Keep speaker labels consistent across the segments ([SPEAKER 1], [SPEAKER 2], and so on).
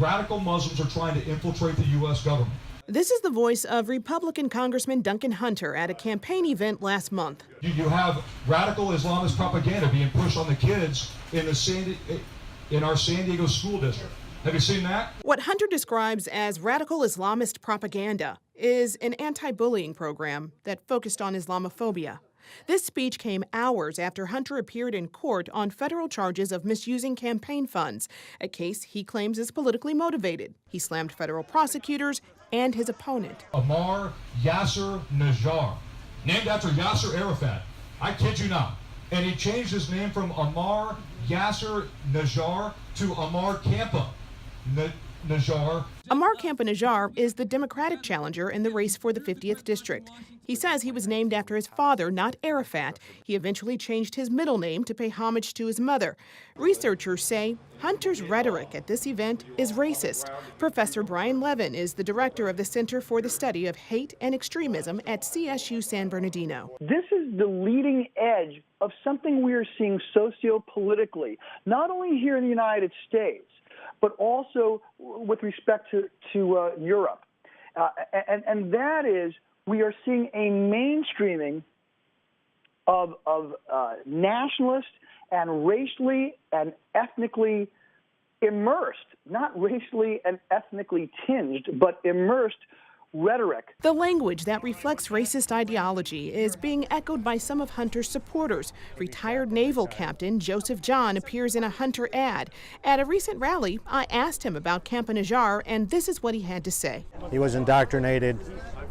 [SPEAKER 1] radical Muslims are trying to infiltrate the U.S. government.
[SPEAKER 2] This is the voice of Republican Congressman Duncan Hunter at a campaign event last month.
[SPEAKER 1] You have radical Islamist propaganda being pushed on the kids in our San Diego school district. Have you seen that?
[SPEAKER 2] What Hunter describes as radical Islamist propaganda is an anti-bullying program that focused on Islamophobia. This speech came hours after Hunter appeared in court on federal charges of misusing campaign funds, a case he claims is politically motivated. He slammed federal prosecutors and his opponent.
[SPEAKER 1] Ammar Yasser Najjar, named after Yasser Arafat. I kid you not. And he changed his name from Ammar Yasser Najjar to Ammar Campa Najjar.
[SPEAKER 2] Ammar Campa Najjar is the Democratic challenger in the race for the 50th district. He says he was named after his father, not Arafat. He eventually changed his middle name to pay homage to his mother. Researchers say Hunter's rhetoric at this event is racist. Professor Brian Levin is the director of the Center for the Study of Hate and Extremism at CSU San Bernardino.
[SPEAKER 3] This is the leading edge of something we are seeing sociopolitically, not only here in the United States, but also with respect to Europe. And that is, we are seeing a mainstreaming of nationalist and racially and ethnically immersed, not racially and ethnically tinged, but immersed rhetoric.
[SPEAKER 2] The language that reflects racist ideology is being echoed by some of Hunter's supporters. Retired naval captain Joseph John appears in a Hunter ad. At a recent rally, I asked him about Campa Najjar, and this is what he had to say.
[SPEAKER 4] He was indoctrinated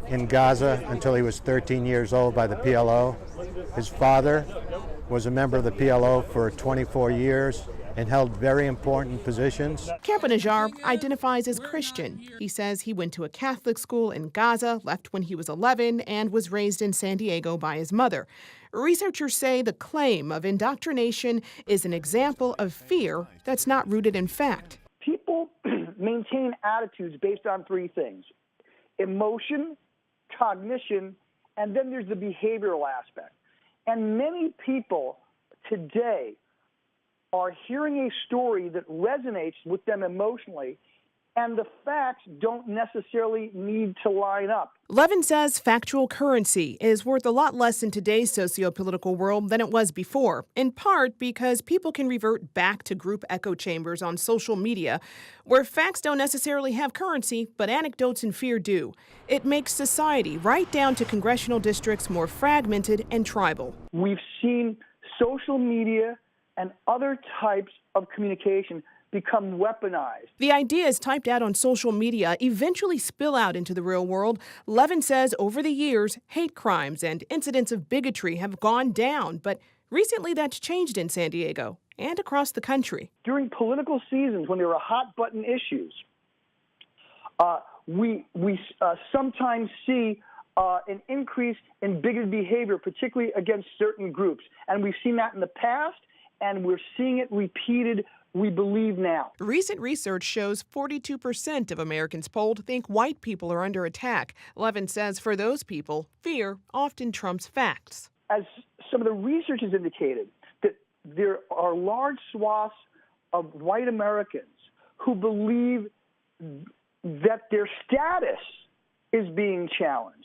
[SPEAKER 4] in Gaza until he was 13 years old by the PLO. His father was a member of the PLO for 24 years and held very important positions.
[SPEAKER 2] Campa Najjar identifies as Christian. He says he went to a Catholic school in Gaza, left when he was 11, and was raised in San Diego by his mother. Researchers say the claim of indoctrination is an example of fear that's not rooted in fact.
[SPEAKER 3] People maintain attitudes based on three things: emotion, cognition, and then there's the behavioral aspect. And many people today are hearing a story that resonates with them emotionally, and the facts don't necessarily need to line up.
[SPEAKER 2] Levin says factual currency is worth a lot less in today's socio-political world than it was before, in part because people can revert back to group echo chambers on social media, where facts don't necessarily have currency, but anecdotes and fear do. It makes society, right down to congressional districts, more fragmented and tribal.
[SPEAKER 3] We've seen social media and other types of communication become weaponized.
[SPEAKER 2] The ideas typed out on social media eventually spill out into the real world. Levin says over the years, hate crimes and incidents of bigotry have gone down, but recently that's changed in San Diego and across the country.
[SPEAKER 3] During political seasons, when there are hot-button issues, we sometimes see an increase in bigoted behavior, particularly against certain groups. And we've seen that in the past, and we're seeing it repeated, we believe, now.
[SPEAKER 2] Recent research shows 42% of Americans polled think white people are under attack. Levin says for those people, fear often trumps facts.
[SPEAKER 3] As some of the research has indicated, that there are large swaths of white Americans who believe that their status is being challenged.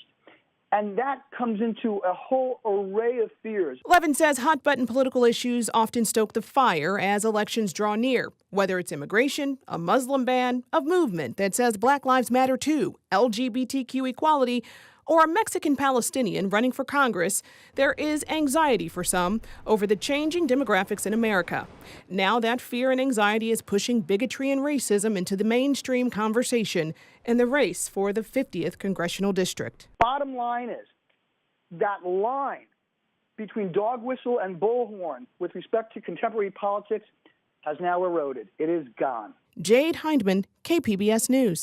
[SPEAKER 3] And that comes into a whole array of fears.
[SPEAKER 2] Levin says hot-button political issues often stoke the fire as elections draw near, whether it's immigration, a Muslim ban, a movement that says Black Lives Matter too, LGBTQ equality, or a Mexican Palestinian running for Congress. There is anxiety for some over the changing demographics in America. Now that fear and anxiety is pushing bigotry and racism into the mainstream conversation in the race for the 50th congressional district.
[SPEAKER 3] Bottom line is that line between dog whistle and bullhorn with respect to contemporary politics has now eroded. It is gone.
[SPEAKER 2] Jade Hindman, KPBS News.